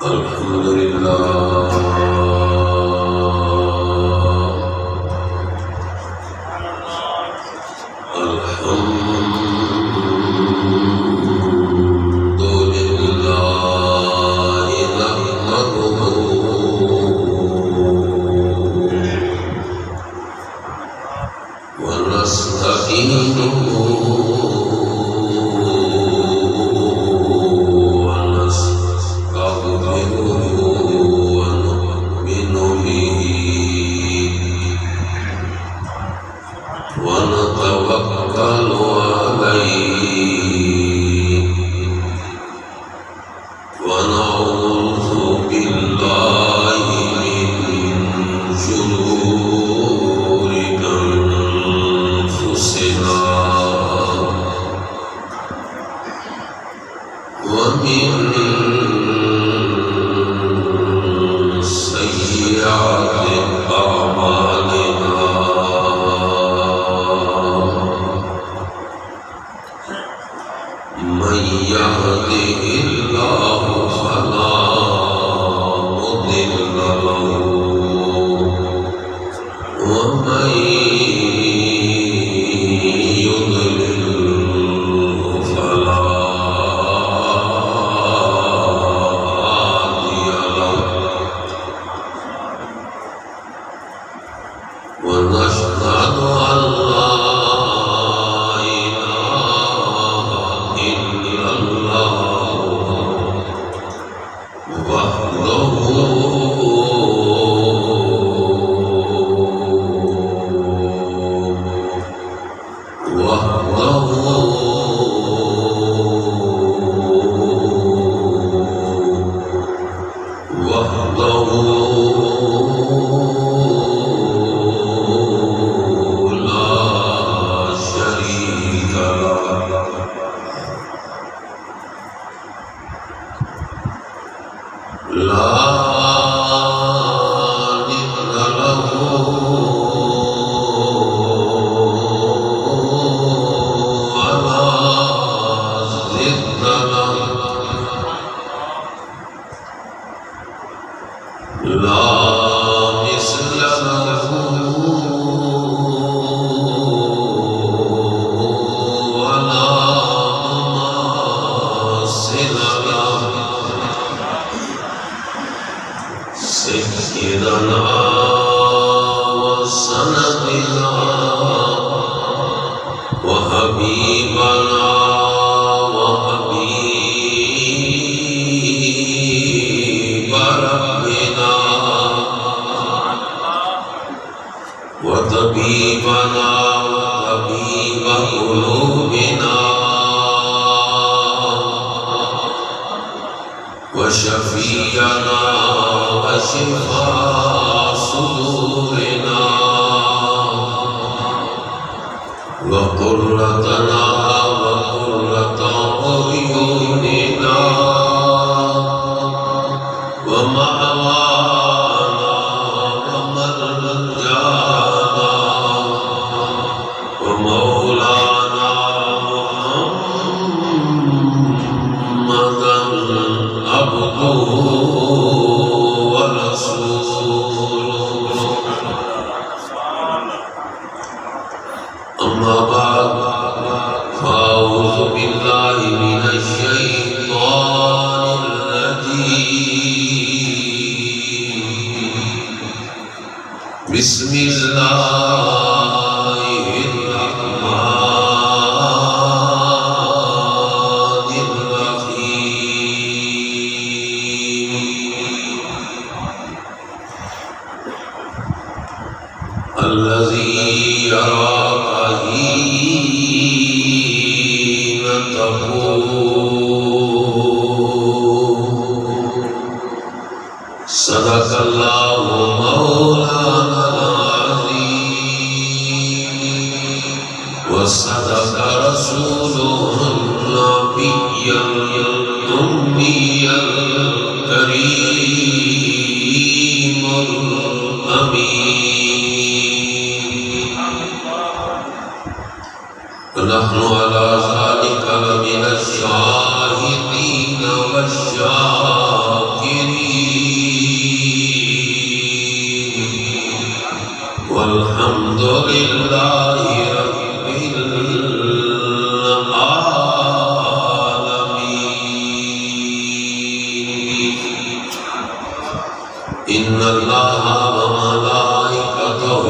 الحمد لله ونحن على ذلك لمن الشاهدين والشاكرين والحمد لله رب العالمين. إن الله وملائكته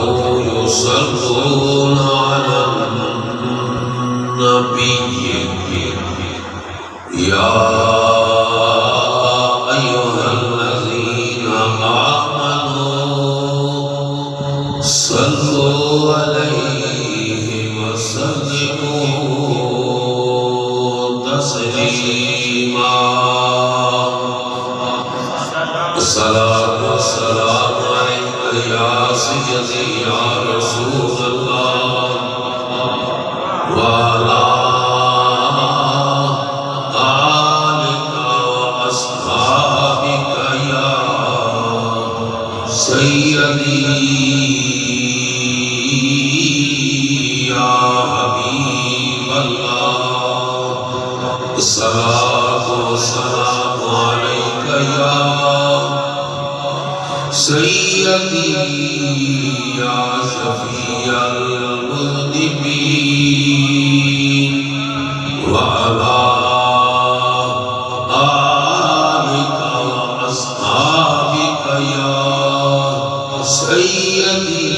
يصلون على النبي يا أيها الذين آمنوا صلوا عليه وسلموا تسليما. الصلاة والسلام عليك يا سيدي يا رسول الله وعلى آلك وأصحابك يا سيدي يا حبيب الله. الصلاة والسلام عليك يا سيدي يا شفيع المذنبين وعلى آلك وأصحابك يا سيدي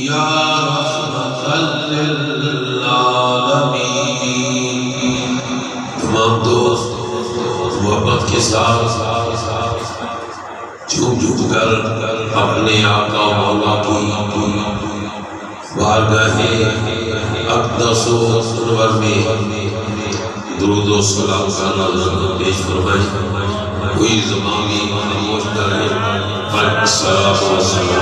يا رحمة للعالمين. تمام دوست محبت کے ساتھ جھوم جھوم کر اپنے آقا مولا کی بارگاہ اقدس و انور میں درود و سلام کا نظر پیش فرمائیں. کوئی زمانی خاموش کرے. الصلاۃ والسلام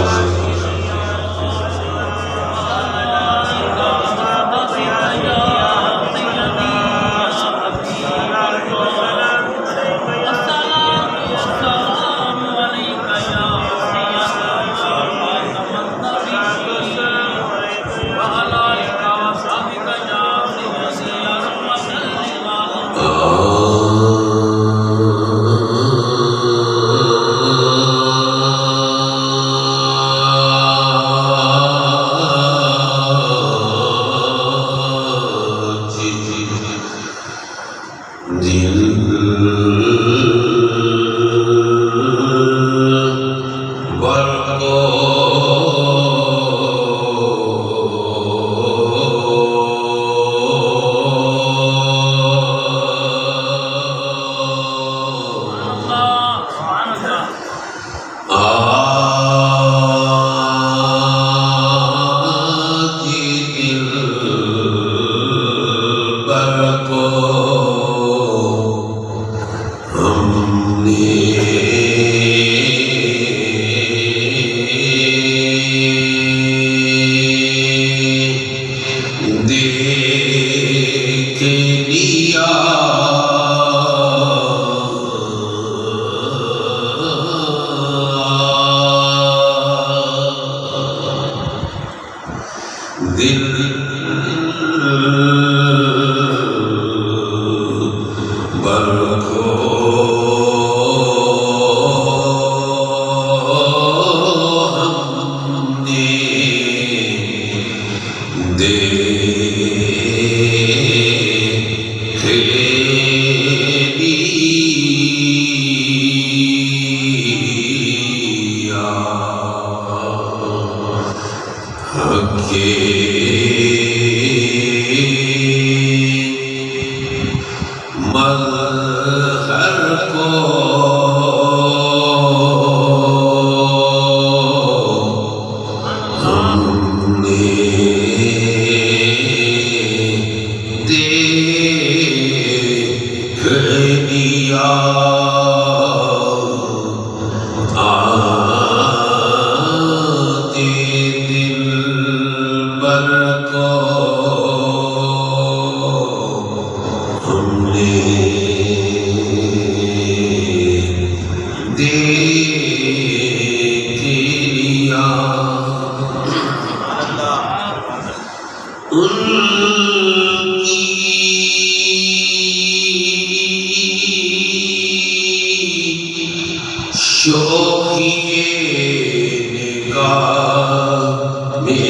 اللہ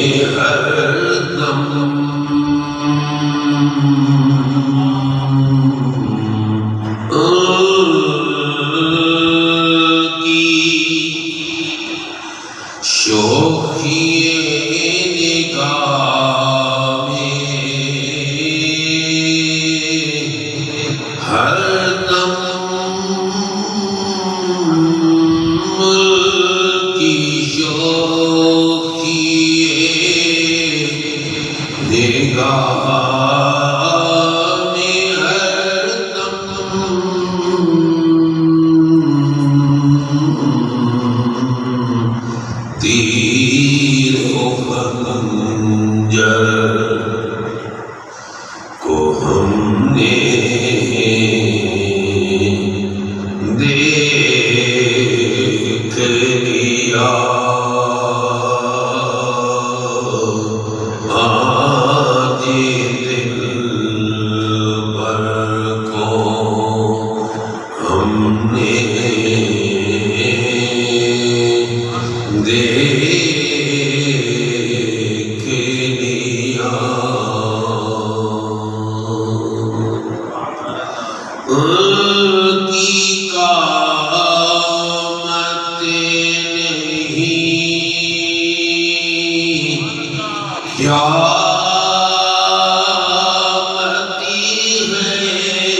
ہر دم کی شوخی نگاہ میں ہر دم کی شوخی نگاہ میں ہر دم تیر و خنجر کو ہم نے دیکھ لیا آج دلبر کو ہم نے دیکھ لیا ان کی قامت نہیں قیامتی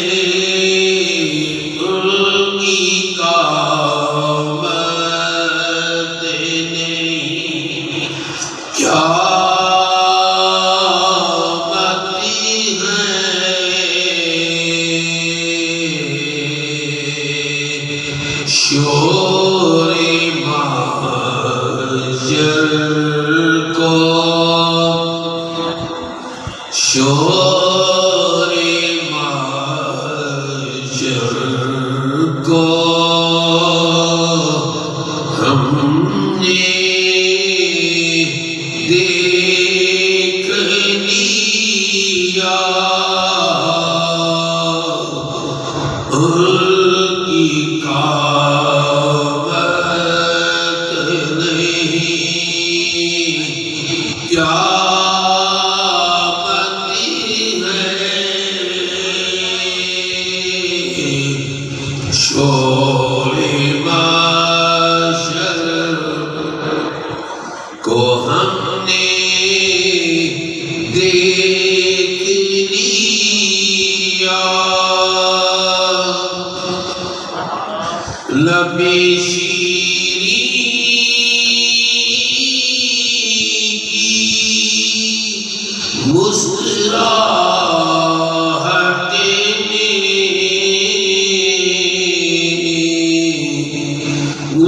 ہے ان کی قامت نہیں قیامتی ہے شور محشر کو شور محشر کو ہم نے دیکھ لیا ان کی قامت نہیں قیامتی ہے شور محشر کو ہم نے دیکھ لیا لبِ شیریں کی مسکراہٹ میں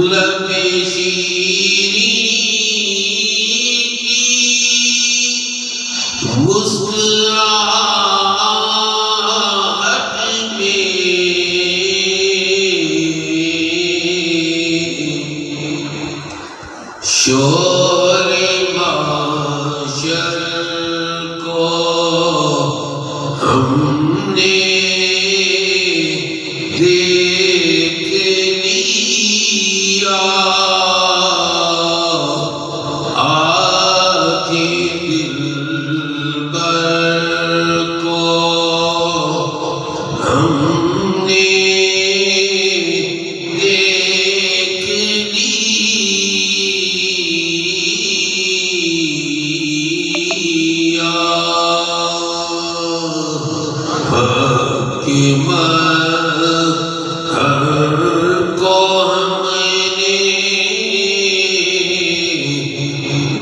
لبِ شیریں کی مسکراہٹ میں شور محشر کو ہم نے دیکھ لیا آج دلبر کو ہم نے دیکھ لیا ہر کو ہم نے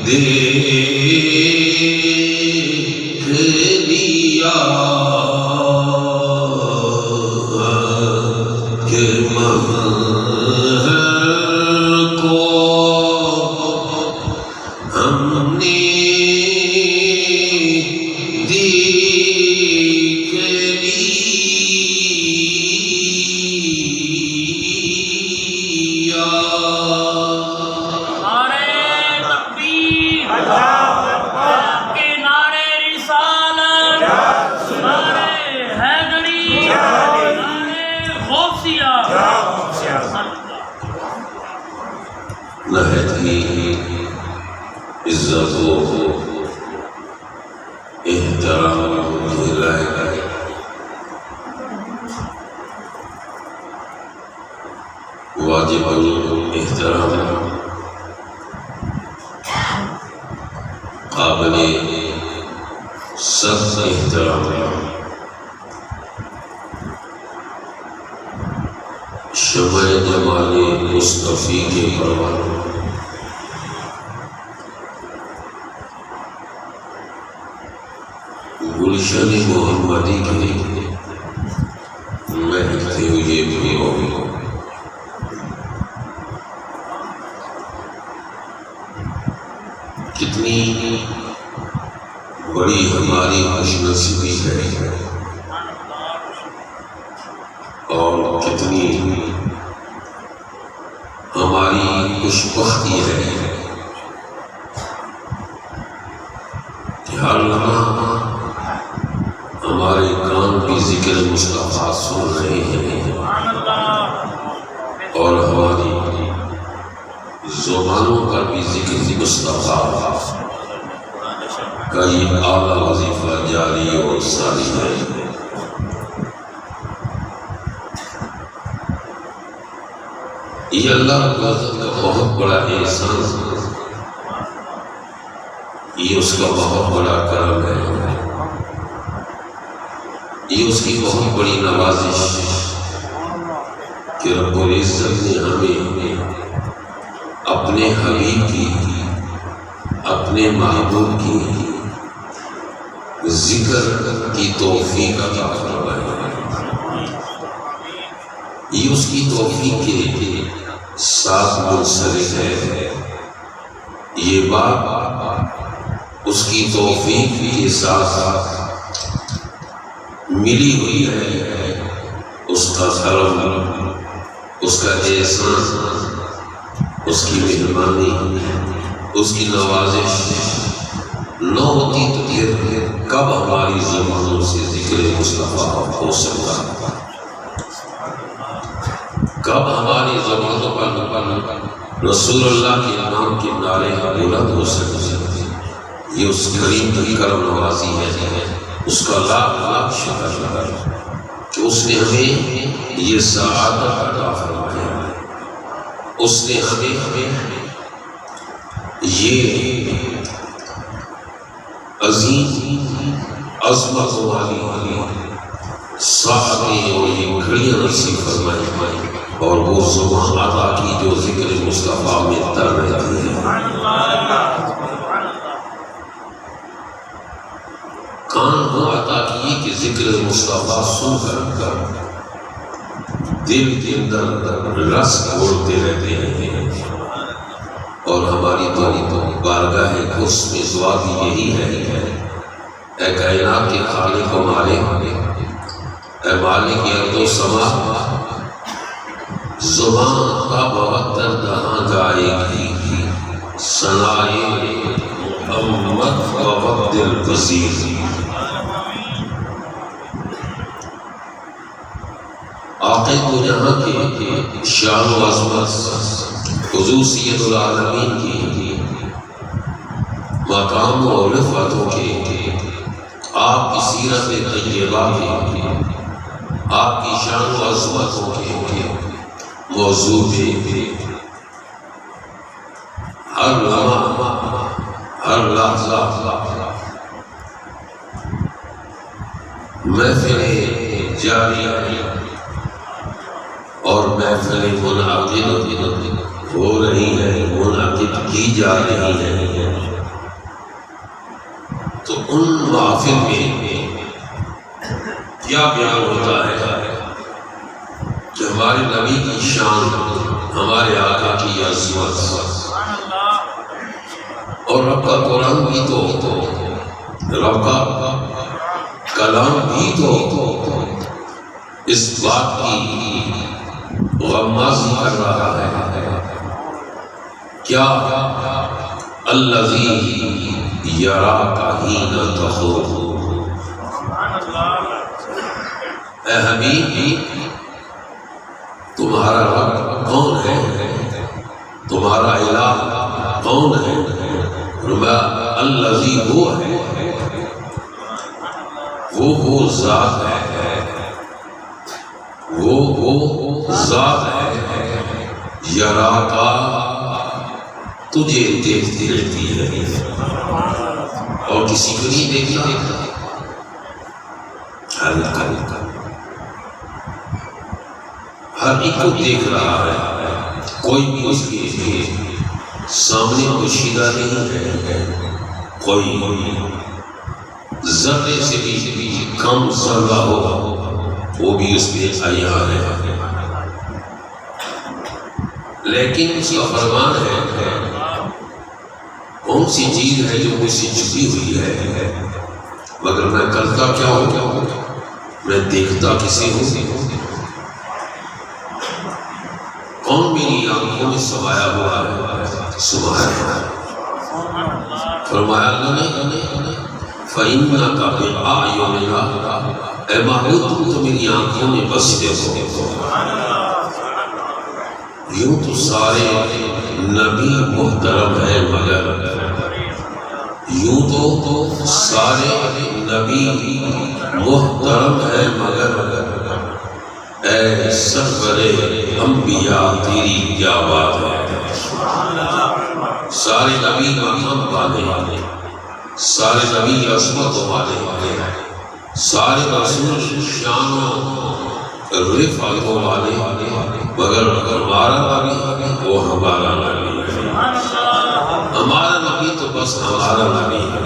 دیکھ لیا کہ مہر کو ہم نے دیکھ لیا نعرے تکبیر کے نعرے رسالت احترام دلائے واجب الاحترام قابل سخت احترام شمع جمال مصطفی کے پروان گلشن محمدی کے مہکتے ہوئے پھولوں کتنی بڑی ہماری خوش نصیبی ہے اور کتنی ہماری خوش بختی ہے کہ ہر لمحہ ہمارے کان بھی ذکر مصطفیٰ سن رہے ہیں اور ہماری زبانوں پر بھی ذکر مصطفیٰ کا یہ اعلیٰ وظیفہ جاری اور ساری ہے۔ یہ اللہ کا بہت بڑا احسان، یہ اس کا بہت بڑا کرم ہے، یہ اس کی بہت بڑی نوازش کہ رب العزت نے ہمیں اپنے حبیب کی، اپنے محبوب کی ذکر کی توفیق عطا فرمائی۔ یہ اس کی توفیق کے ساتھ منسلک ہے، یہ بات اس کی توفیق کے ساتھ ملی ہوئی ہے۔ اس کا کرم، اس کا احسان، اس کی مہربانی، اس کی نوازش نہ ہوتی تو پھر کب ہماری زبانوں سے ذکر مصطفیٰ ہو سکتا، کب ہماری زبانوں پر رسول اللہ کے نام کے نعرے بلند ہو سکتے۔ یہ اس کریم کی کرم نوازی ہے، اس کا لاکھ لاکھ شکر کہ اس نے ہمیں یہ سعادت عطا فرمائی، اس نے ہمیں یہ عظیم عظمت والی ساعتیں اور یہ گھڑیاں نصیب فرمائی اور وہ زبان عطا کی جو ذکر مصطفیٰ میں تر رہتی ہے۔ کان کو عطا کی کہ ذکر مصطفیٰ سن کر دل کے اندر رس گھولتے رہتے ہیں اور ہماری تو بارگاہ قدس میں دعا بھی یہی ہے، اے کائنات کے خالق و مالک، اے مالک ارض و سما، زبان کا بہت دہاں گائے گی ثنائے محمد و وقت القصیر۔ آقا کو جہاں کے شان و عظمت حضور سید العالمین کی مقام و رفعتوں کے، آپ کی سیرت طیبہ کے، آپ کی شان و عظمتوں کے موضوع پہ ہر لمحہ، ہر لحظہ محفلیں جاری اور محفلیں منعقد ہو رہی ہیں، منعقد کی جا رہی ہیں، تو ان محافل میں کیا بیان ہوتا ہے کہ ہمارے نبی کی شان، ہمارے آقا کی عظمت اور رب کا قرآن بھی تو، رب کا کلام بھی تو اس بات کی غمازی کر رہا ہے۔ کیا الذی یراک حین تقوم، اے حبیب تمہارا رب کون ہے، تمہارا الہ کون ہے؟ الذی وہ ہے وہ ذات ہے، وہ ذات ہے یراکا، تجھے دیکھتی رہتی ہے اور کسی کو نہیں دیکھتا۔ ہر ایک کو دیکھ رہا ہے، کوئی بھی اس کے سامنے پوشیدہ نہیں ہے، کوئی ذرے سے بھی کم ذرہ ہو وہ بھی اس میں عیان ہے، لیکن اس کا فرمان ہے کون سی چیز ہے جو مجھ سے چھپی ہوئی ہے، مگر میں کرتا کیا ہوں، میں دیکھتا کسی ہوں، کون میری آنکھوں میں سمایا ہوا ہے، سبحان اللہ۔ فرمایا اللہ نے فَإِنَّكَ بِأَعْيُنِنَا، اے محبوب تم تو میری آنکھوں میں بستے ہو۔ یوں تو سارے نبی محترم ہے، مگر یوں تو سارے نبی محترم ہے، مگر اے سرور انبیاء تیری کیا بات ہے۔ سارے نبی مقام والے، سارے نبی عظمت والے، سارے رسول شان و رفعت والے، مگر ہمارا نبی وہ ہمارا نبی ہے، ہمارا نبی تو بس ہمارا نبی ہے۔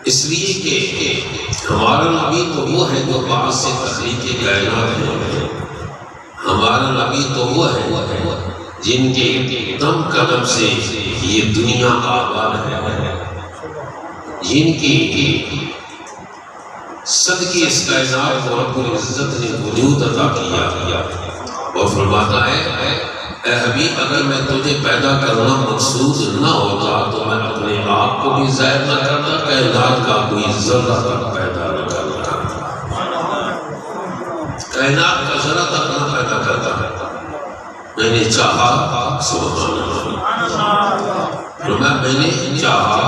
اس لیے کہ ہمارا نبی تو وہ ہے جو بعد سے تخلیق کائنات ہے، ہمارا نبی تو وہ ہے جن کے دم قدم سے یہ دنیا آباد ہے، جن کی صدقے اس کائنات کو رب العزت نے وجود عطا کیا، اور فرماتا ہے اے حبیب اگر میں تجھے پیدا کرنا مقصود نہ ہوتا تو میں اپنے آپ کو بھی ظاہر نہ کرتا، کائنات کا کوئی ذرہ تک پیدا نہ کرتا، کائنات کا ذرہ تک نہ پیدا کرتا، میں نے چاہا، سبحان اللہ، میں نے چاہا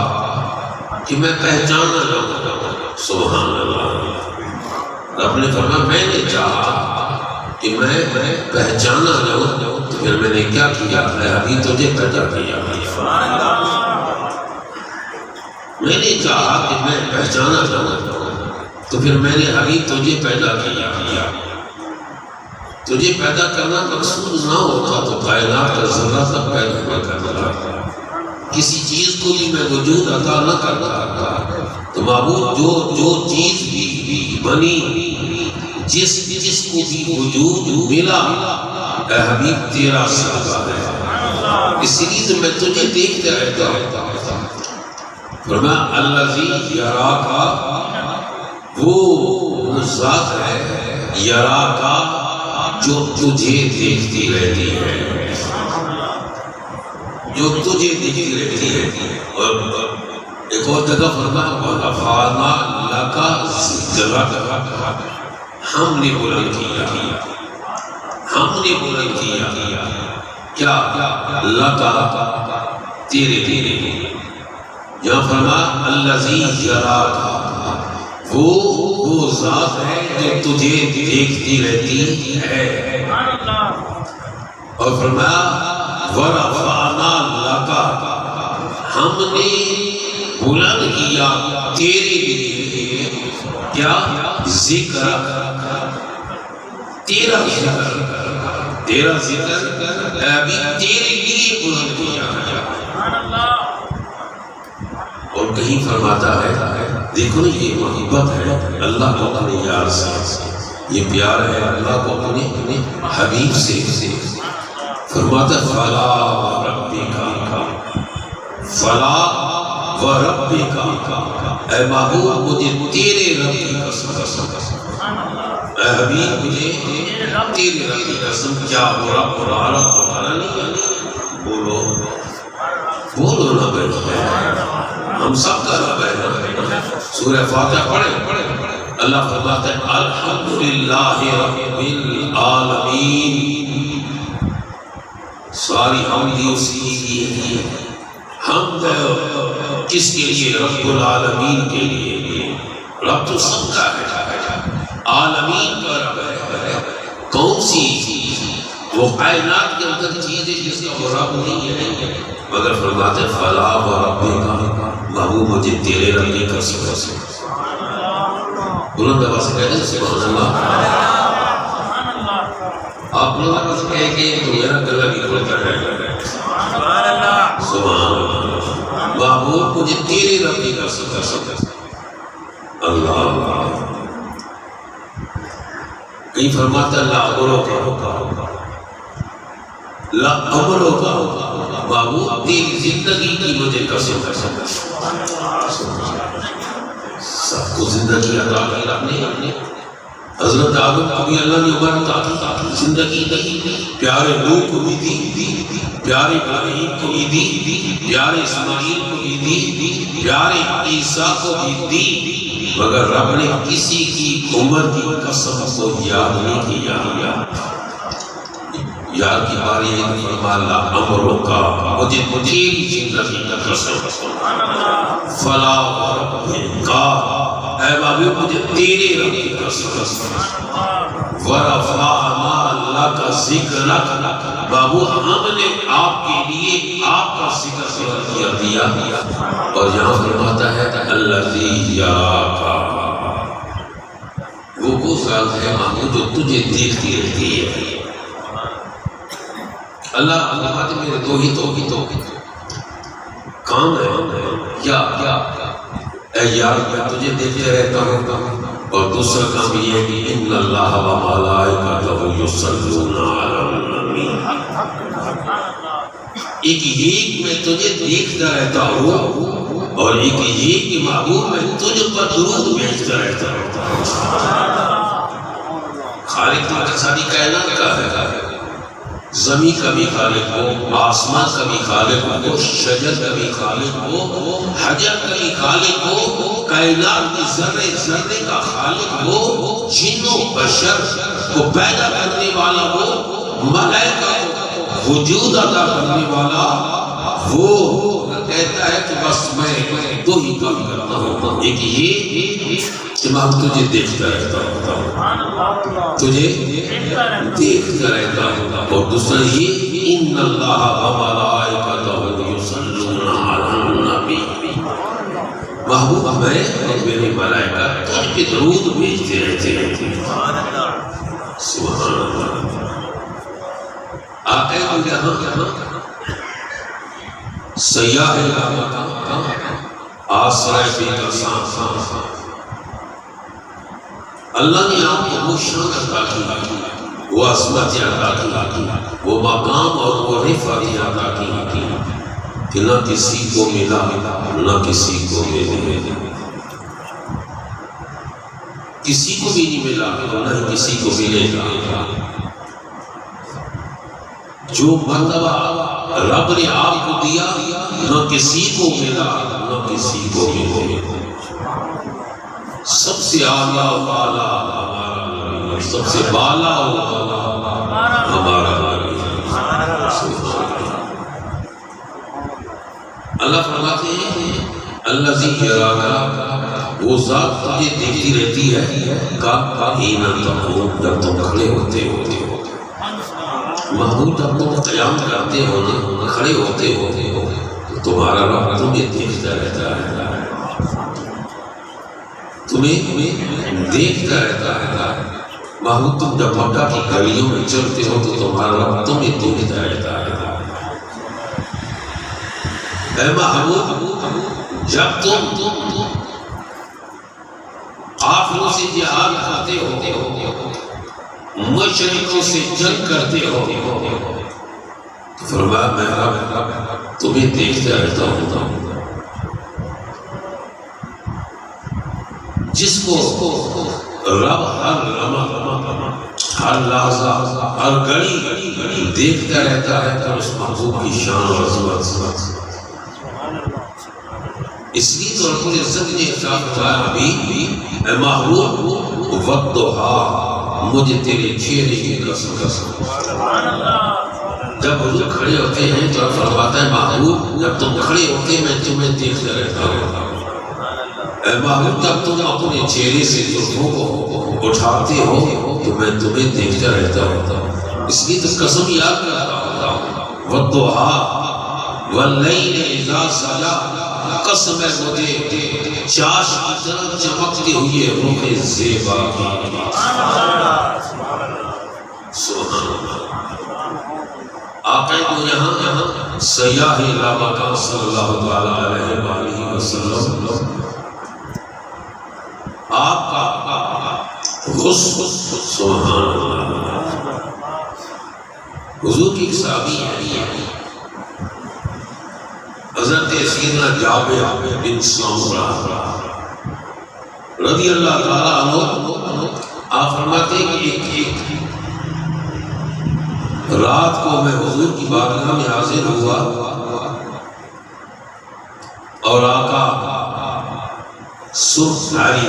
کہ میں پہچانا جاؤں، سبحان اللہ، رب نے فرمایا میں نے چاہا کہ میں پہچانا جاؤں، تو پھر میں نے کیا کیا، اے حبیب تجھے پیدا کیا، میں نے چاہا کہ میں پہچانا جاؤں، تو پھر میں نے حبیب تجھے پیدا کیا، تجھے پیدا کرنا مقصود نہ ہوتا تو کائنات کا ذرہ تک پیدا نہ کرتا، کسی چیز کو بھی میں وجود عطا نہ کرتا، تو معبود جو چیز بھی بنی، جس کو بھی وجود ملا، اے حبیب تیرا صدقہ ہے، اس لیے تو میں تجھے دیکھتے رہتا ہوں۔ فرمایا الذی یراکا، وہ ذات ہے یراکا جو تجھے دیکھتی رہتی ہے، جو تجھے دیکھتی رہتی ہے۔ اور ایک اور جگہ فرمایا وَرَفَعْنَا لَكَ ذِکْرَکَ، ہم نے بلند کیا، ہم نے بلند کیا، کیا لَكَ تیرے لیے، یہاں فرمایا الذی یراکا، وہ ذات ہے جو تجھے دیکھتی رہتی ہے، اور فرمایا وَرَفَعْنَا لَكَ، ہم نے بلند کیا تیرے لیے، کیا ذکر، تیرا ذکر، تیرا ذکر ابھی تیرے لیے بلند کیا۔ اور کہیں فرماتا ہے دیکھو یہ محبت ہے اللہ کو اپنے یار سے، یہ پیار ہے اللہ کو اپنے حبیب سے، فرماتا فلا وربک، اے محبوب مجھے تیرے رب کی قسم، اے حبیب مجھے تیرے رب کی قسم، کیا رب ہمارا تمہارا نہیں، بولو نا بھائی، ہم سب کا رب ہے۔ سورہ فاتحہ پڑھیں، اللہ فرماتا ہے الحمدللہ رب العالمین، ساری حمد اسی کی ہے، حمد کس کے لیے؟ رب العالمین کے لیے۔ رب تو سب کا ہے، عالمین کا رب ہے۔ کون سی وہ کائنات کے اندر چیز ہے جس کا وہ رب نہیں ہے، مگر فرماتے فلا وربک، محبوب مجھے تیرے رب کی قسم سے۔ بلند آواز سے کہہ دیں سبحان اللہ۔ آپ بلند آواز سے کہہ کے تو میرا گلا بھی کھلتا ہے، سبحان اللہ۔ محبوب مجھے تیرے رب کی قسم سے۔ اللہ کہیں فرماتا لا عمروں کا، لا عمروں کا، محبوب تیری زندگی کی مجھے قسم ہے۔ سب کو زندگی عطا کی آپ نے۔ حضرت آدم کو بھی اللہ نے عمر عطا کی، زندگی دی، پیارے نوح کو بھی دی، پیارے ابراہیم کو بھی دی، پیارے اسماعیل کو بھی دی، پیارے عیسیٰ کو بھی دی، مگر رب نے کسی کی عمر کی قسم کو یاد نہیں کیا۔ یاد کی باری ہے کہ فرما اللہ عمروں کا، مجھے تیری زندگی کا قسم، فلا وربک، اے محبوب مجھے تیرے رب کی قسم، ورفعنا لک ذکرک، بابو ہم نے آپ کے لیے آپ کا ذکر کیا۔ اور یہاں فرماتا ہے الذی یراک، وہ ذات ہے محبوب جو تجھے دیکھتی رہتی ہے۔ اللہ فرماتے میرے دو ہی کام ہے، کیا اے یار میں تجھے دیکھتے رہتا ہوں، اور دوسرا کام یہ ہے کہ ان اللہ و ملائکتہ یصلون علی النبی، ایک یہ میں تجھے دیکھتا رہتا ہوں، اور ایک یہ کہ محبوب میں تجھ پر درود بھیجتا رہتا ہوں۔ خالق تو ساری کائنات کا ہے، زمین کا بھی خالق ہو، آسمان کا بھی خالق ہو، شجر کا بھی خالق ہو، حجر کا بھی خالق ہو، کائنات کے ذرے ذرے کا خالق ہو، جنوں بشر کو پیدا کرنے والا ہو، ملائکہ کو وجود عطا کرنے والا وہ کہتا ہے کہ بس میں دو ہی کام کرتا ہوں، ایک یہ کہ میں تجھے دیکھتا رہتا ہوں، تجھے دیکھتا رہتا ہوں، اور دوسرا یہ ان اللہ و ملائکتہ یصلون علی النبی، محبوب میں اور میرے ملائکہ تجھ پہ درود بھیجتے رہتے ہیں۔ سبحان اللہ۔ آقا کو یہاں سیاح آسرائے بے قسام، اللہ نے آپ کو وہ شان عطا کی، وہ عظمت عطا کی، وہ مقام اور وہ رفعت عطا کی کہ نہ کسی کو ملا نہ کسی کو ملے، کسی کو بھی نہیں ملا نہ ہی کسی کو ملے گا۔ جو مرتبہ رب نے آپ کو دیا نہ کسی کو ملا نہ کسی کو ملے، سب سے اعلیٰ والا ہمارا، سب سے بالا والا ہمارا۔ اللہ فرماتے ہیں الذی یراک، وہ ذات تجھے دیکھتی رہتی ہے، حین تقوم، جب تم کھڑے ہوتے ہو، محبوب جب تم قیام کرتے ہو، کھڑے ہوتے ہو، تو تمہارا رب تمہیں دیکھتا رہتا ہے، تمہیں دیکھتا رہتا ہے۔ محبوب تم جب مکہ کی گلیوں میں چلتے ہو تو تمہارا رب تمہیں دیکھتا رہتا ہے۔ اے محبوب جب تم قافلوں سے جہاد کرتے ہو، مشرکوں سے جنگ کرتے ہو، تو فرمایا میں رب تمہیں دیکھتا رہتا ہوں۔ جس کو رب ہر لمحہ، ہر لحظہ، ہر گھڑی دیکھتا رہتا ہے تو اس محبوب کی شان اور عظمت، اس لیے تو رب العزت نے ارشاد فرمایا ابھی اے محبوب والضحیٰ، مجھے تیرے چہرے کی قسم، جب حضور کھڑے ہوتے ہیں تو فرماتا ہے محبوب جب تم کھڑے ہوتے میں تمہیں دیکھتا رہتا ہوں، اے محبوب جب تم اپنے چہرے سے زلفوں کو اٹھاتے ہو تو میں تمہیں دیکھتا رہتا ہوں، اس لیے تو قسم یاد کرتا ہوں والضحیٰ واللیل اذا سجا، قسم ہے مجھے چاش کی طرح چمکتے ہوئے روح زیبا کی۔ سبحان اللہ۔ آقا کو یہاں سیاہ لامکان صلی اللہ علیہ وآلہ وسلم آپ کا غسل، سبحان اللہ، حضور کی صحابی ہے حضرت سیدنا جابر بن سمرہ رضی اللہ تعالیٰ عنہ، آپ فرماتے ہیں کہ ایک رات کو میں حضور کی بارگاہ میں حاضر ہوا اور آقا سرخ دھاری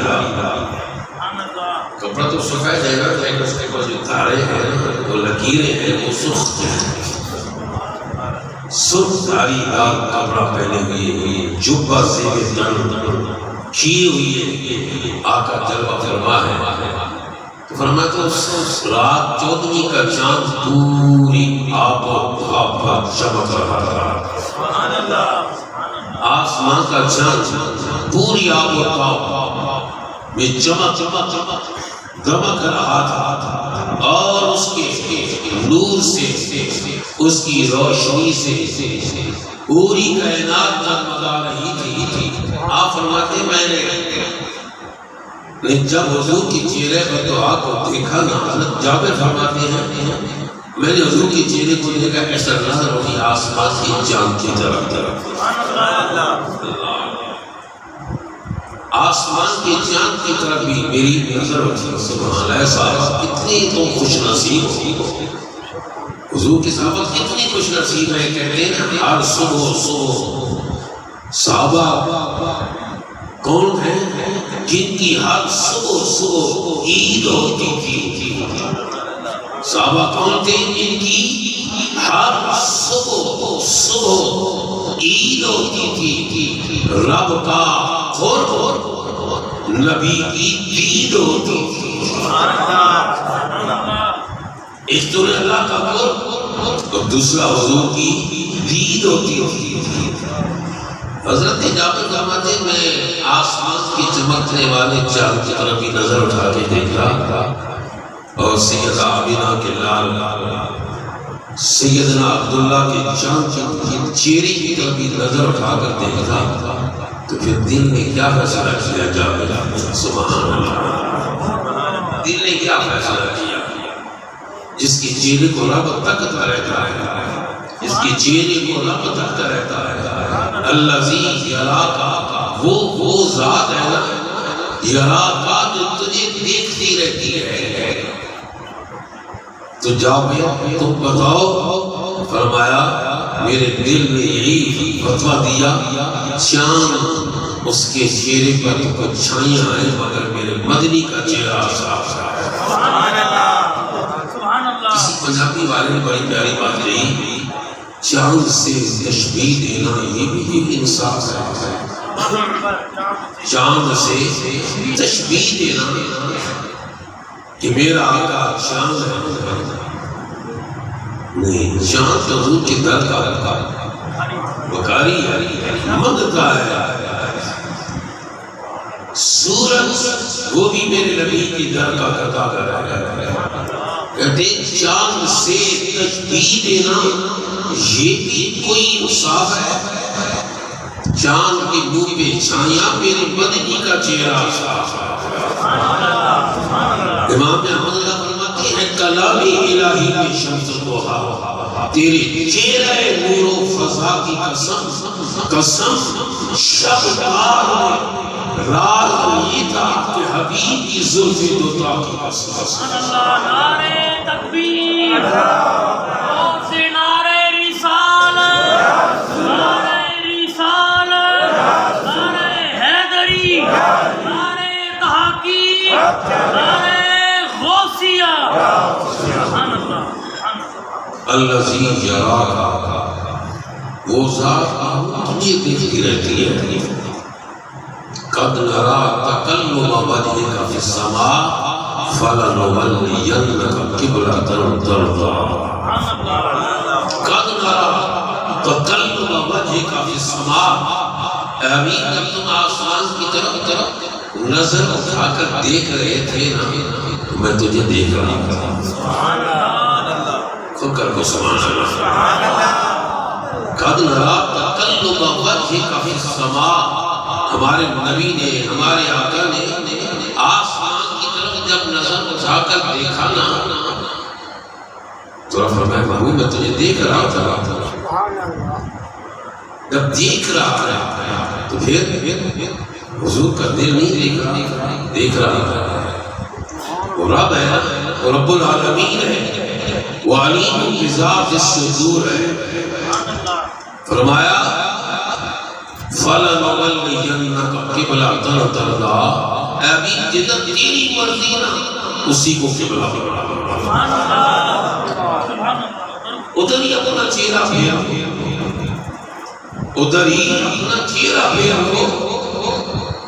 کپڑا تو سکھایا جائے گا لیکن اس کے پاس جو تارے ہیں وہ لکیریں ہیں وہ سرخ دھاری لال کپڑا پہنے ہوئے جبہ سے تن کیے ہوئے آقا جلوہ فرما ہے۔ فرمایا تو اس رات 14ویں کا چاند پوری آب و تاب پر چمک رہا تھا، آسمان کا چاند پوری آب و تاب میں چمک دمک رہا تھا، اور اس کے نور سے، اس کی روشنی سے پوری کائنات جگمگا رہی تھی۔ آپ فرماتے میں نے جب حضور کی چہرے پر دعا کو دیکھا نا، حضرت جابر فرماتے ہیں میں نے حضور کی چہرے کو دیکھا ایسا نظر ہوئی آسمان کی چاند کی طرف، آسمان کے چاند کی طرف بھی میری نظر ہوتی۔ سبحان اللہ، صحابہ کتنی تو خوش نصیب ہو، حضور کی صحابہ کتنی خوش نصیب ہے، کہتے ہیں ہر صبح صحابہ کون ہیں جن کی ہر صبح عید ہوتی تھی؟ صحابہ کون تھے جن کی ہر صبح عید ہوتی تھی؟ رب کا قرب، نبی کی دید ہوتی تھی۔ ایک تو اللہ کا قرب اور دوسرا حضور کی دید ہوتی تھی۔ حضرت جابر فرماتے میں آسمان کی چمکنے والے چاند کی طرف بھی نظر اٹھا کے دیکھا اور سیدہ آمینہ کے لال سیدنا عبداللہ کے چاند کی چہرے کی طرف بھی نظر اٹھا کر دیکھا تو پھر دل نے کیا فیصلہ کیا؟ جابر سبحان اللہ، دل نے کیا فیصلہ کیا؟ جس کی چہرے کو رب تکتا رہتا ہے، جس کی چہرے کو رب تکتا رہتا ہے، الذی یراکا، وہ ذات ہے نا یراکا جو تجھے دیکھتی رہتی ہے۔ تو جابر تم بتاؤ، فرمایا میرے دل نے یہی فتویٰ دیا، چاند اس کے چہرے پر تو کچھ چھائیاں ہیں مگر میرے مدنی کا چہرہ صاف ہے۔ کسی پنجابی والے نے بڑی پیاری بات کہی، چاند سے تشبیہ دینا یہ بھی انصاف ہے، چاند سے تشبیہ دینا کہ میرا آقا چاند ہے، نہیں، چاند حضور کے در کا وقاری ہے، منگتا ہے، سورج وہ بھی میرے نبی کی در کا قطع کر رہا ہے۔ کہتے چاند سے تشبیہ دینا یہ بھی کوئی انصاف ہے؟ چاند کے منہ پہ چھائیاں میرے مدنی کا چہرہ صاف ہے۔ امام احمد اللہ فرماتے ہیں کلام الہی میں شمس دوحا، تیرے چہرہ نور و فضا کی قسم شب دار راز یہ تھا کہ حبیب کی زلف دوتا کی قسم۔ نعرہ تکبیر، نعرہ رسالت، نعرہ رسالت، نعرہ حیدری، نعرہ تحقیق، نعرہ غوثیہ۔ سبحان اللہ۔ الذی یراک، وہ ذات تجھے دیکھتی رہتی ہے. قد نرا تقلب وجهك في السماء فلنولینک قبلۃ ترضاها. قد نرا تقلب وجهك في السماء، ابھی جب تم آسمان کی طرف نظر اٹھا کر دیکھ رہے تھے نا، میں تجھے دیکھ رہا تھا. خود کر کو سبحان اللہ. قد نرا تقلب وجهك في السماء، ہمارے نبی نے، ہمارے آقا نے آسمان کی طرف جب نظر اٹھا کر دیکھا نا تو فرمایا محبوب میں تجھے دیکھ رہا تھا. جب دیکھ رہا تھا تو پھر حضور کا دل نہیں دیکھ رہا تھا. وہ رب ہے، وہ رب العالمین ہے، وہ علیم بذات الصدور ہے. فرمایا فَلَنُوَلِّيَنَّكَ قِبْلَةً تَرْضَاهَا، اے ابھی جدھر تیری مرضی نا اسی کو قبلہ بنا. ادھر ہی اپنا چہرہ پھیر، ادھر ہی اپنا چہرہ پھیر ہو.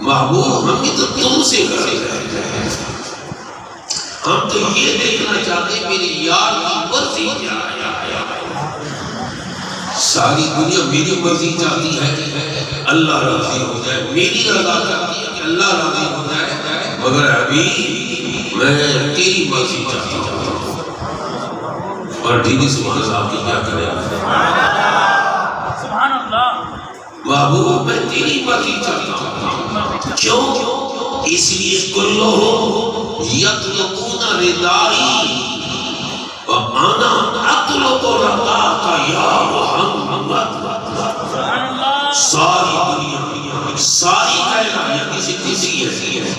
محبوب ہم تو تم سے کر رہے ہیں، ہم تو یہ دیکھنا چاہتے میری یار کی مرضی کیا ہے. ساری دنیا میری مرضی چاہتی ہے کہ اللہ راضی ہو جائے، میری رضا چاہتی ہے کہ اللہ راضی ہو جائے، مگر ابھی میں تیری مرضی چاہتا ہوں. اور ڈیلی سبحان اللہ کی کیا کرے سبحان اللہ. محبوب میں تیری مرضی چاہتا ہوں. کیوں؟ اس لیے کلو یطلبون ردائی وَأَنَا أَطْلُبُ رَضَاكَ يَا مُحَمَّدْ. ساری دنیا، ساری کائنات، کسی ہے،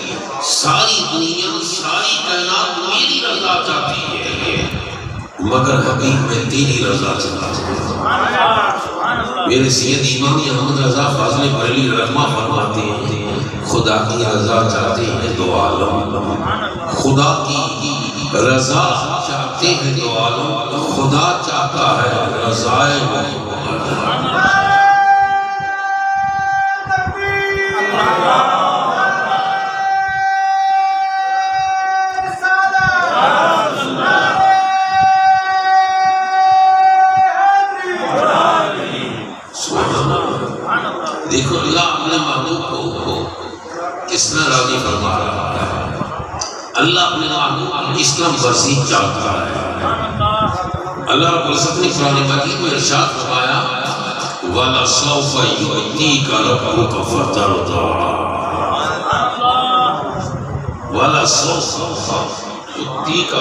ساری دنیا، ساری کائنات میری رضا چاہتی ہے، مگر حبیب میں تیری رضا چاہتا ہوں. میرے سید امام احمد رضا فاضل بریلوی رحمہ فرماتے ہیں خدا کی رضا چاہتے ہیں دو عالم، خدا کی رضا چاہتے ہیں دو عالم، خدا چاہتا ہے رضائے محمد. دیکھو اللہ اپنے محبوب کو کس طرح راضی فرما رہا ہے. اللہ اپنے محبوب کی اسلام ورزی چاہتا ہے. اللہ رب العزت نے قرآن مجید میں ارشاد فرمایا وَلَسَوْفَ يُؤْتِيكَ رَبُّكَ فَتَرْضَىٰ. وَلَسَوْفَ يُؤْتِيكَ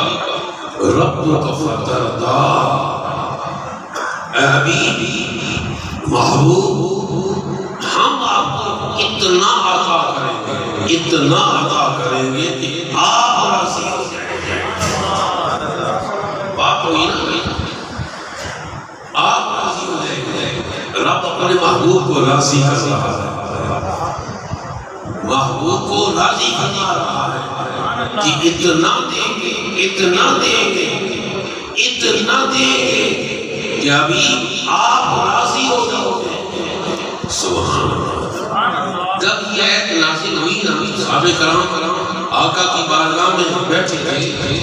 رَبُّكَ فَتَرْضَىٰ. اے حبیب محبوب، ہم آپ کو اتنا عطا کریں گے، اتنا عطا کریں گے کہ آپ راضی ہو جائیں گے. بات ہوئی نا، آپ راضی ہو جائیں گے. رب اپنے محبوب کو راضی کر رہا ہے، محبوب کو راضی کرنا رہا ہے کہ اتنا دیں گے، اتنا دیں گے، اتنا دیں گے کہ ابھی آپ راضی ہو جاؤ گے. سبحان اللہ. جب یہ آیت نازل ہوئی نا، صحابہ کرام آقا کی بارگاہ میں بیٹھے تھے،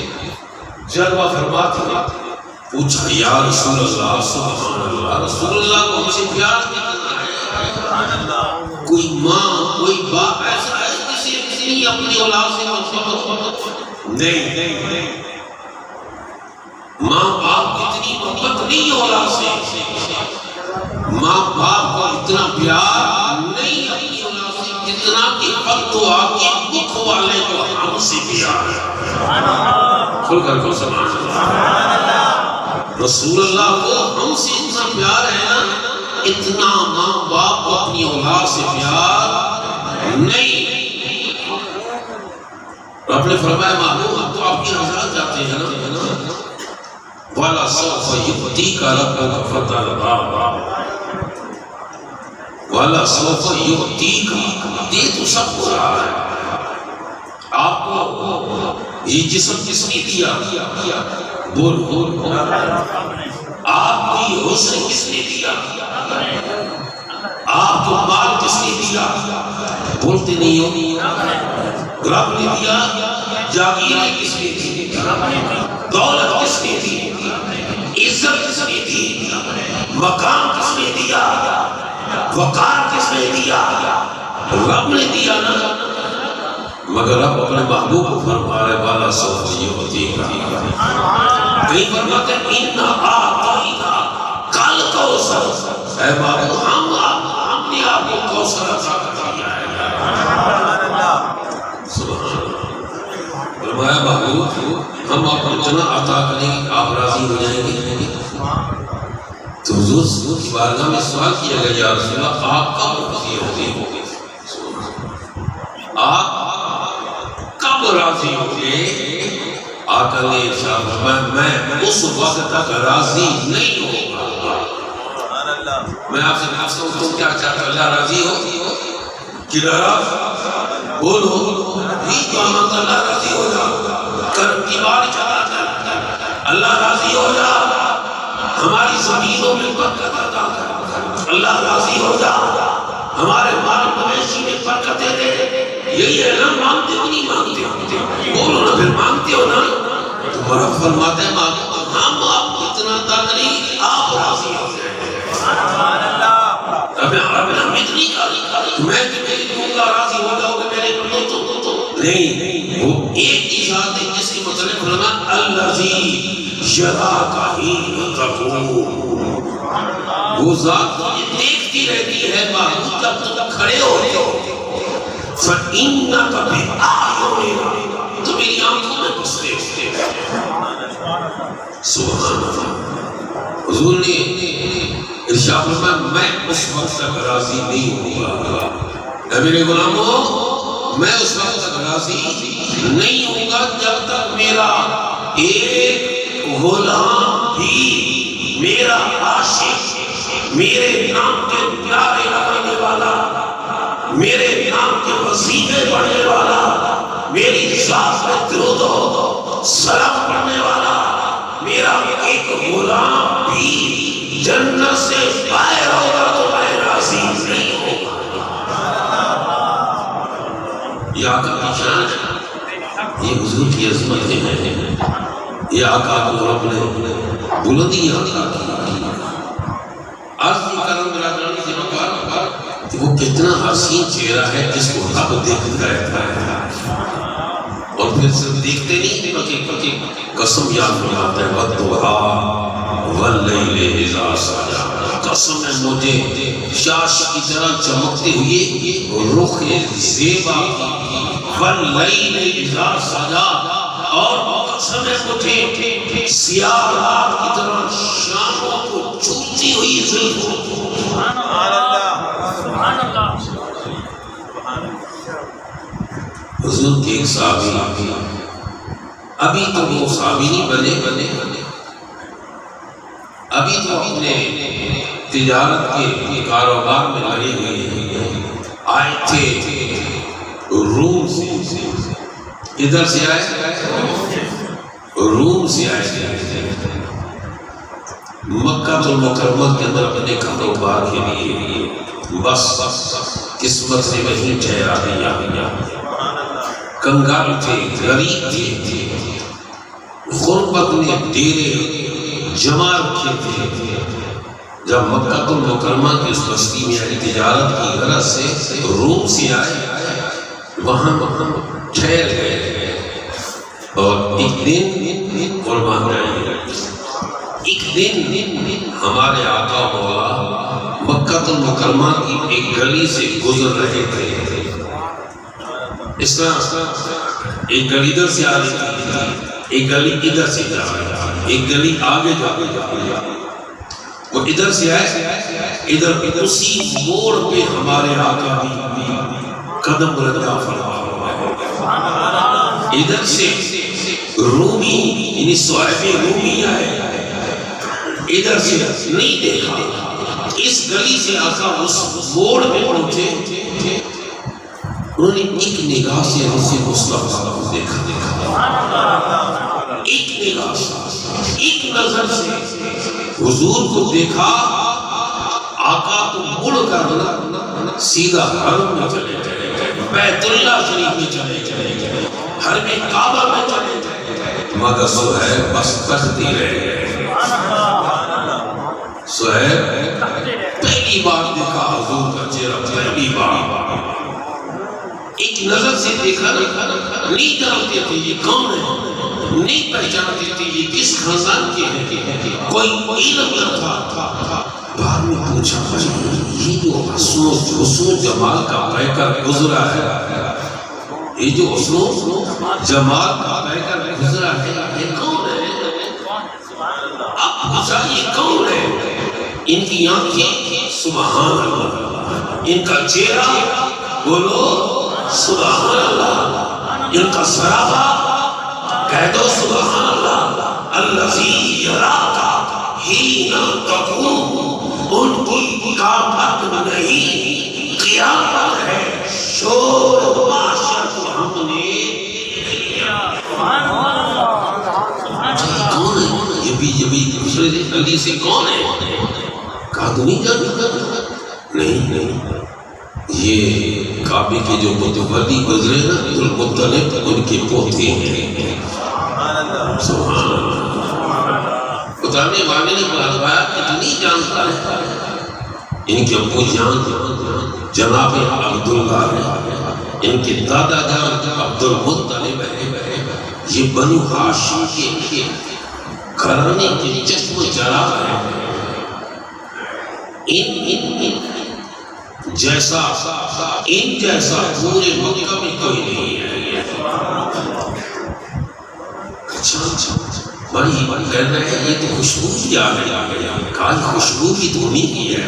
جلوہ فرماتے ہیں، پوچھا یا رسول اللہ سبحان اللہ، رسول اللہ کو ہم سے پیار کتنا ہے؟ کوئی ماں، کوئی باپ ایسا ہے کسی نے اپنی اولاد سے محبت نہیں. ماں باپ اتنی محبت نہیں اولاد سے، ماں باپ کو اتنا پیار نہیں اپنی اولاد سے جتنا کہ وقت تو آپ کے دکھ والے کو ہم سے پیار ہے. کھل کر کو سبحان اللہ. رسول اللہ کو ہم سے اتنا پیار ہے نا، اتنا ماں باپ کو اپنی اولاد سے پیار نہیں. رب نے فرمایا معلوم ہم تو آپ کی رضا چاہتے ہیں نا. والا سوف یؤتیک ربک فترضیٰ. والا سوف یؤتیک، دے تو سب کو رہا ہے. آپ کو یہ جسم کس نے دیا؟ بول کی حسن کس نے دیا؟ آپ کو مال کس نے دیا؟ بولتے نہیں ہو؟ رب نے دیا۔ جاگیریں کس نے دی؟ دولت کس نے دی؟ عزت کس نے دی؟ مقام کس نے دیا؟ وقار کس نے دیا؟ رب نے دیا نا۔ مگر رب اپنے محبوب کو فرما رہے والا سوف یعطیک۔ کہیں فرماتے ہیں اِنَّا أَعْطَيْنَا کل کوثر، اے محبوب ہم نے آپ کو کوثر عطا کر دیا ہے۔ سبحان اللہ۔ فرمایا محبوب ہم آپ کو اتنا عطا کریں گے آپ راضی ہو جائیں گے۔ تو حضور کی بارگاہ میں سوال کیا گیا یا رسول اللہ آپ کب راضی ہوں گے؟ آپ کب راضی ہوں گے؟ آقا نے ارشاد فرمایا میں اس وقت تک راضی نہیں ہوگا۔ میں آپ سے پوچھتا ہوں تم کیا چاہتے ہو؟ اللہ راضی ہو کہ ناراض؟ بولو ہی تو ہم اللہ راضی ہو جا، کرم کی باری چلا کر اللہ راضی ہو جا، ہماری زمینوں میں برکت عطا کر اللہ راضی ہو جا، ہمارے مال مویشی میں برکتیں دے۔ یہی ہے نا، مانگتے ہو نہیں مانگتے؟ بولو نا پھر مانگتے ہو نا؟ تو رب فرماتے ہیں ہم آپ کو اتنا عطا کریں آپ راضی ہو جائیں۔ اب حمد نہیں کاری میں تمہیں دوں گا راضی ہو جاؤ گے میرے بندوں تو نہیں، وہ ایک ہی ذات ہے جس کے متعلق فرمایا الذی یراک حین تقوم، وہ ذات تجھے دیکھتی رہتی ہے محبوب جب تم کھڑے ہوتے ہو۔ فَإِنَّكَ بِأَعْيُنِنَا، تو میری آنکھوں میں بستے ہو۔ سبحان اللہ۔ حضور نے ارشاد فرمایا میں اس وقت تک راضی نہیں ہوں گا، اے میرے غلاموں میں اس وقت تک راضی نہیں ہوں گا جب تک میرا ایک غلام بھی، میرا عاشق، میرے نام کے پیارے لگانے والا، میرے نام کے وظیفے پڑھنے والا، میری ذات میں درود و سلام پڑھنے والا میرا ایک غلام بھی جنت سے باہر ہوگا تو میں راضی نہیں ہوگا۔ یہ آقا کی شان ہے، یہ حضور کی عظمت ہے، یہ آقا کو رب نے بلندی عطا کی۔ عرض کرم میرا جان سے مقام کہ وہ کتنا حسین چہرہ ہے جس کو رب دیکھتا رہتا ہے، اور پھر صرف دیکھتے نہیں بلکہ قسم یاد فرماتا ہے وَالضُّحَىٰ وَاللَّيْلِ إِذَا سَجَىٰ، قسم ہے مجھے شاش کی طرح چمکتے ہوئے رخ زیبا کی، وَاللَّيْلِ إِذَا سَجَىٰ، اور قسم ہے مجھے سیاہ رات کی طرح شاموں کو چھوٹی ہوئی زلفوں کو۔ سبحان اللہ، سبحان اللہ۔ حضور کے ایک صحابی، ابھی تو وہ صحابی نہیں بنے، ابھی تو اپنے تجارت کے کاروبار میں لگے ہوئے آئے تھے روم سے، ادھر سے آئے روم سے آئے مکہ المکرمہ کے اندر اپنے کاروبار کے لیے، بس قسمت سے وہیں ٹھہرا دیا، کنگال تھے، غریب تھے، غربت نے ڈیرے جمع رکھے تھے۔ جب مکہ المکرمہ کی اس بستی میں آئی تجارت کی غرض سے روم سے آئے، وہاں ٹھہر گئے، اور ایک دن قربان جائیں، ایک دن ہمارے آقا مولا مکہ المکرمہ کی ایک گلی سے گزر رہے تھے۔ اس طرح ایک گلی ادھر سے آ رہی تھی، ایک گلی ادھر سے جا رہی تھی، ایک گلی آگے جا رہی، وہ ادھر سے آئے، ادھر اسی موڑ پہ ہمارے آقا بھی قدم رکھا فرما، ادھر سے رومی یعنی صحابہ رومی آئے، ادھر سے نہیں دیکھا، اس گلی سے آقا اس موڑ پہ پہنچے، انہوں نے ایک نگاہ سے حضرت مصطفیٰ کو دیکھا، ایک نگاہ سے ایک نظر سے حضور کو دیکھا، آقا تو مڑ کر سیدھا حرم میں چلے گئے، بیت اللہ شریف میں چلے گئے، حرم کعبہ میں چلے گئے، مگر سہیل بس تختی رہ گئے۔ سہیل پہلی بار دیکھا حضور کا چہرہ، پہلی بار ایک نظر سے دیکھا، نہیں جانتے تھے یہ کون ہے، نہیں پہچانتے تھے یہ کس خاندان کے ہیں، کوئی علم نہ تھا۔ بعد میں پوچھا یہ جو حسن جمال کا پیکر گزرا ہے، یہ جو حسن جمال کا پیکر گزرا ہے یہ کون ہے؟ اب پوچھا یہ کون ہے؟ ان کی آنکھیں سبحان اللہ، ان کا چہرہ بولو سبحان اللہ، ان کا سراپا کہہ دو سبحان اللہ، الذی یراک حین تقوم، ان کی قیامت نہیں قیامت ہے، شور معاشر کو ہم نے کون ہے؟ یہ بھی دوسرے علی سے کون ہے؟ کہا تو نہیں جانتا؟ نہیں، یہ کعبے کے جو متولی گزرے نا عبدالمطلب ان کے پوتے ہیں۔ سبحان اللہ، بتانے والے نے بتایا کہ تو نہیں جانتا ہے، ان کے ابو جان جناب عبداللہ ہے، ان کے دادا جان عبدالمطلب ہے، یہ بنو ہاشم کے گھرانے کے چشم چراغ ہے۔ ان جیسا پورے مکہ میں کوئی نہیں ہے۔ اچھا بڑی کہہ رہے ہیں یہ تو خوشبو بھی آ گئی، کاش خوشبو بھی تو نہیں کی ہے۔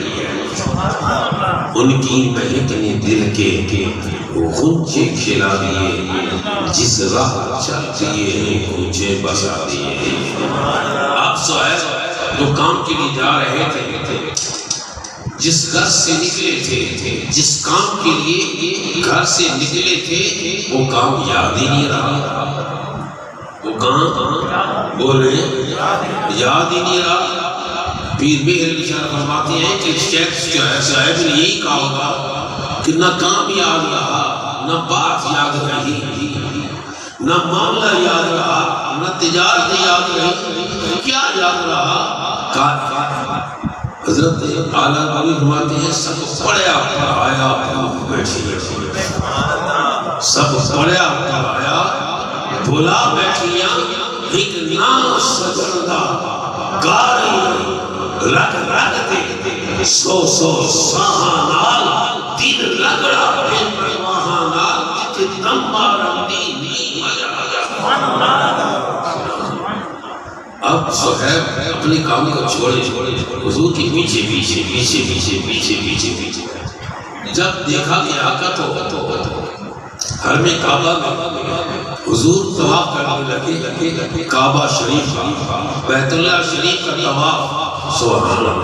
ان کی مہک نے دل کے غنچے کھلا دیے، جس راہ چل دیے غنچے بسا دیے۔ آپ سہیل جو کام کے لیے جا رہے تھے، جس گھر سے نکلے تھے، جس کام کے لیے گھر سے نکلے تھے، وہ کام یاد ہی نہیں رہا۔ وہ کام بولے یاد ہی نہیں رہا۔ پیر مہر بشار فرماتے ہیں کہ شیخ جو ہے صاحب نے یہی کہا ہوگا کہ نہ کام یاد رہا، نہ بات یاد رہی، نہ معاملہ یاد رہا، نہ تجارت یاد رہی، کیا یاد رہا؟ حضرت اعلیٰ علی فرماتے ہیں سب پڑھیا پڑھایا بیٹھی، سب پڑھیا پڑھایا بھولا بیٹھیاں، ایک ناس سجندہ گاری رکھ دے، سو سہانال دن لگڑا پھر پرواہانال جتے دم مارم نہیں مجا۔ اب سہیل اپنے کام کو چھوڑے حضور کے پیچھے جب دیکھا کہ آقا تو حرم کعبہ میں حضور طواف کرنے لگے، کعبہ شریف کا، بیت اللہ شریف کا طواف، سبحان اللہ۔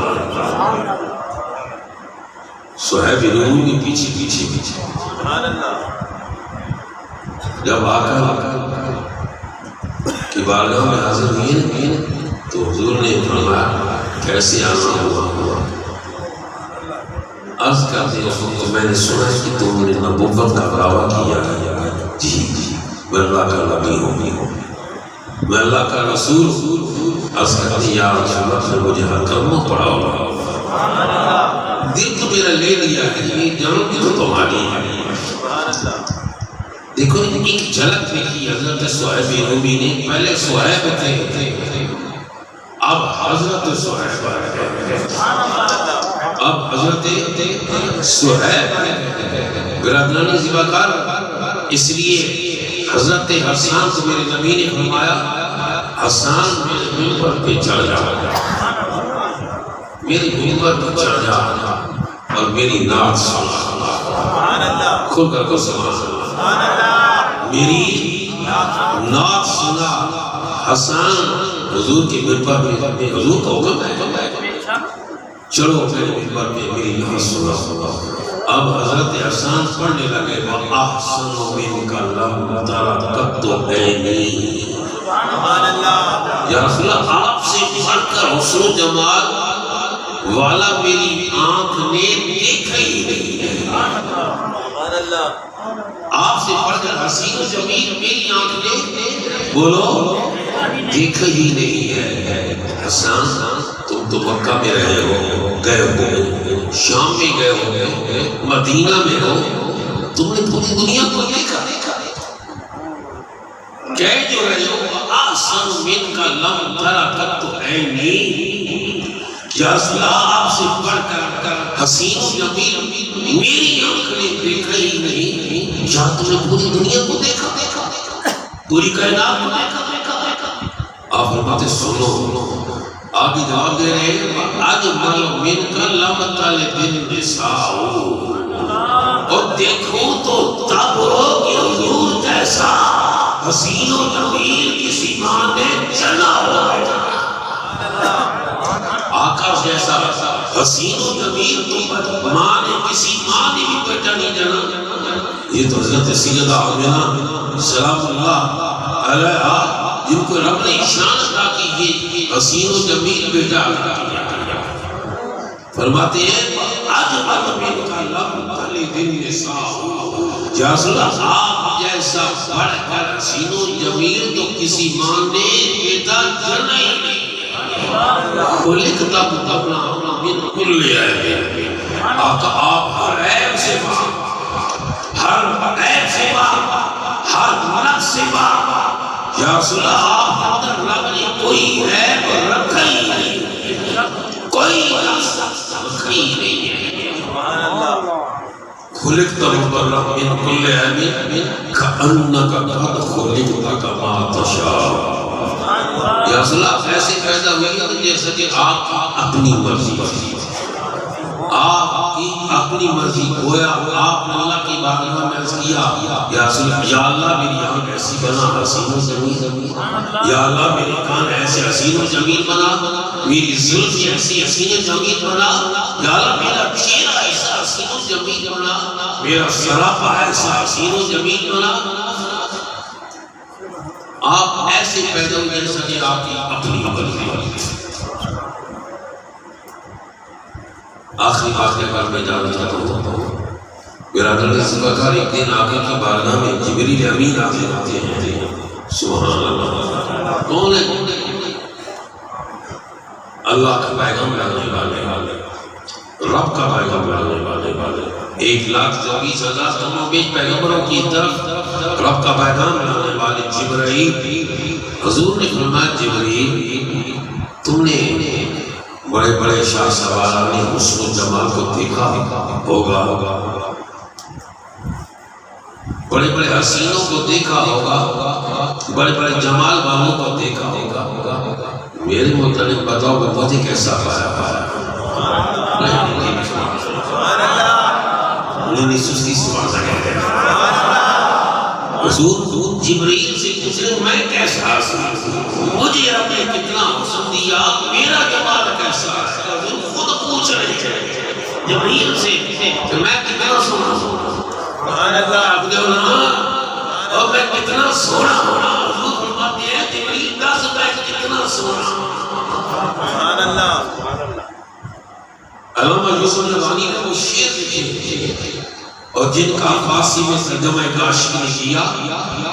صہیب روم کے پیچھے جب آقا کی بارگاہ میں حاضر ہوئے تو حضور نے فرمایا کیسے آنا ہوا؟ عرض کرتے ہیں تو میں نے سنا کہ تم نے نبوت کا دعویٰ کیا ہے۔ جی میں اللہ کا نبی ہوں، میں اللہ کا رسول ہوں۔ عرض کرتے ہیں یا رسول اللہ نے مجھے ہر کلمہ پڑھا ہوگا، دل تو میرا لے لیا ہے، یہ جانو کہ تمہاری ہے۔ دیکھو ایک جھلک دیکھی حضرت صہیب رومی نے، پہلے صہیب تھے، اب حضرت صہیب ہے، اب حضرت صہیب برادرانی زباکار۔ اس لیے حضرت حسان کو میرے نبی نے فرمایا حسان میرے منبر پہ چڑھ جا، میری منبر پہ چڑھ جا اور میری نعت سنا، کھل کر کو سنا، میری نعت سنا۔ حسان حضور کے منبر پہ، حضور کا حکم ہے چلو میرے منبر پہ میری نعت سنا۔ اب حضرت حسان پڑھنے لگے وَأَحْسَنُ مِنْكَ لَمْ تَرَ قَطُّ عَيْنِي، یا رسول اللہ آپ سے بڑھ کر حسن و جمال والا میری آنکھ نے دیکھا ہی نہیں ہے، آپ سے بڑھ کر حسین و جمیل میری آنکھ نے بولو دیکھا ہی نہیں ہے۔ حسان تم تو مکہ میں رہے ہو، گئے ہو، شام میں گئے ہو، مدینہ میں ہو، تم نے پوری دنیا کو دیکھا، کہہ جو رہے ہو آسان من کا لم ترکت عینی، یا رسول اللہ آپ سے بڑھ کر حسین و جمیل میری آنکھ نے دیکھا ہی نہیں، یا تم نے پوری دنیا کو دیکھا، پوری کائنات کو دیکھا۔ آپ فرماتے سنو، آگے جواب دے رہے ہیں اجمل من کا لم تلد النساء، اور دیکھو تو تب ہوگی حضور جیسا حسین و جمیل کسی ماں نے جنا ہوا ہے، آقا جیسا حسین و جمیل تو ماں نے کسی ماں نے بھی بیٹا نہیں جنا۔ یہ تو حضرت سیدہ آمنہ سلام اللہ علیہا جن کو رب نے شان عطا کی یہ حسین و جمیل بیٹا فرماتے ہیں اجمل من کا لم تلد النساء، یا رسول اللہ آپ جیسا بڑھ کر حسین و جمیل تو کسی ماں نے بیٹا جنا ہی نہیں۔ وہ لکھتا اپنا من کل عیب، آقا آپ ہر عیب سے پاک، ہر عیب سے پاک، ہر نقص سے پاک، یا رسول اللہ آپ اندر رب نے کوئی عیب رکھا ہی نہیں، کوئی نقص رکھا ہی نہیں ہے۔ خلقت مبرأ من کل عیب کأنک قد خلقت کما تشاء، یا رسول اللہ ایسے پیدا ہوئی جیسا کہ آپ اپنی مرضی، آپ کی اپنی مرضی، گویا آپ نے اللہ کی بارگاہ میں عرض کیا یا رسول اللہ یا اللہ میری آنکھ ایسی بنا حسین و جمیل، یا اللہ میرے کان ایسے حسین و جمیل بنا، میری زلف ایسی حسین و جمیل بنا، یا اللہ میرا چہرہ ایسا حسین و جمیل بنا، میرا سراپا ایسا حسین و جمیل بنا۔ آپ ایسے پیدا ہوئے جیسا کہ آپ کی اپنی مرضی۔ آخری بار میں جانا چاہتا ہوں، برادر ذوالفقار ایک دن آقا کی بارگاہ میں جبریل امین آتے ہیں، سبحان اللہ، کون ہے؟ اللہ کا پیغام لانے والے، رب کا پیغام لانے والے، 1,24,000 کموں بیچ پیغمبروں کی طرف رب کا پیغام لانے والے جبرائیل۔ حضور نے فرمایا جبرائیل تم نے بڑے بڑے شاہ سواران نے حسن و جمال کو دیکھا ہوگا، بڑے بڑے حسینوں کو دیکھا ہوگا، بڑے بڑے جمال والوں کو دیکھا ہوگا، میرے متعلق بتاؤ کہ مجھے کیسا پایا؟ نہیں سستی سبحان کہتے ہیں۔ حضور جبرائیل سے پوچھ رہے میں کیسا حسن، مجھے رب نے کتنا حسن دیا، میرا جمال کیسا ہے؟ حضور خود پوچھ رہے تھے جبرائیل سے کہ میں کتنا سونا ہوں، آپ نے بولا اور میں کتنا سونا ہوں، حضور فرماتے ہیں جبرائیل دس میں کتنا سونا ہوں۔ علامہ یوسف نبہانی نے وہ شعر لکھے اور جن کا فارسی میں ترجمہ کاشف نے کیا،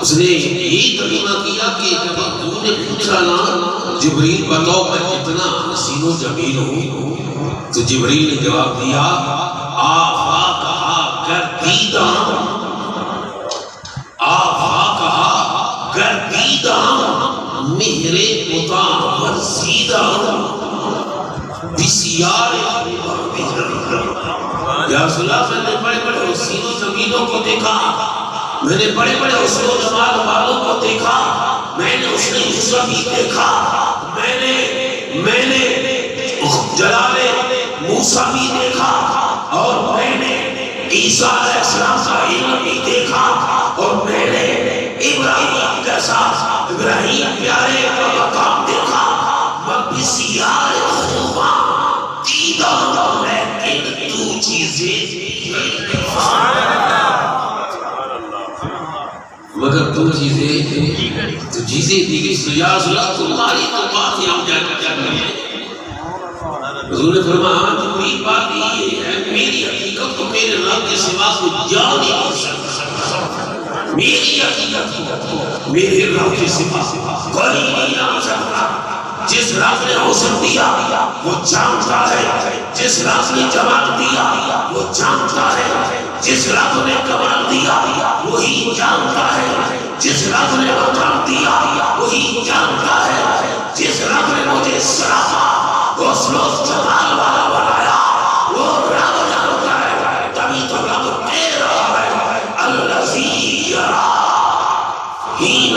اس نے یہی ترجمہ کیا کہ جب حضور نے پوچھا نا جبریل بتاؤ میں کتنا حسین و جمیل ہوں، تو جبریل نے جواب دیا آفا کہا گردیدہ، آفا کہا گردیدہ مہرے متعور زیدہ بسیار یا رسول اللہ میں نے بڑے بڑے حسین و جمیلوں کو دیکھا، میں نے بڑے بڑے حسن و جمال والوں کو دیکھا، میں نے حسن عیسیٰ بھی دیکھا، میں نے جلال موسیٰ بھی دیکھا، اور میں نے عیسیٰ علیہ السلام کا علم بھی دیکھا، اور میں نے ابراہیم جیسا ابراہیم پیارے کا مقام دیکھا، بسیار خوباں دیدہ لیکن تو چیزیں مگر تو چیزیں تو چیزیں دی یا رسول اللہ تمہاری تو بات ہی ہم کیا کریں. حضور نے فرمایا تمہاری بات یہ ہے میری حقیقت تو میرے رب کے سوا کوئی جان نہیں ہو سکتا. میری حقیقت میرے رب کے سوا کوئی نہیں آ سکتا. جس رب نے حسن دیا وہ جانتا ہے, جس رب نے جمال دیا وہ جانتا ہے, جس رب نے کمال دیا وہی جانتا ہے, جس رب نے مقام دیا وہی جانتا ہے, جس رب نے مجھے سراپا غسل و جمال والا بنایا وہ رب جانتا ہے. تبھی تو رب کہہ رہا ہے الذی یرا حین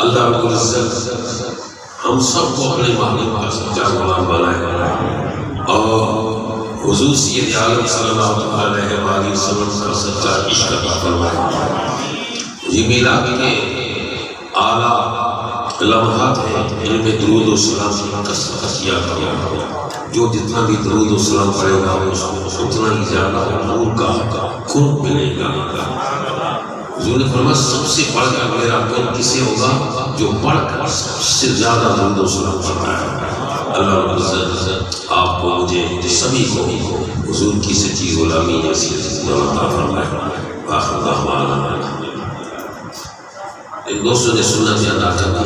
اللہ رب العزت ہم سب کو اپنے محبوب کا سچا غلام بنائے اور حضور سید عالم صلی اللہ علیہ وآلہ وسلم کا سچا عشق عطا فرمائے. یہ میلاد کے اعلیٰ لمحات ہیں, ان میں درود و سلام کثرت کیا کرو. جو جتنا بھی درود و سلام پڑے گا اس کو اتنا ہی زیادہ نور کا قرب ملے گا. حضور نے فرمایا سب سے بڑھ کر میرا قرب کسے ہوگا جو بڑھ کر سب سے زیادہ درود و سلام پڑھتا ہے. اللہ رب العزت آپ کو مجھے سبھی کو حضور کی سچی غلامی جیسی عطا فرمائے. آخر دعوانا ایک دوستوں نے سنت ادا کرنا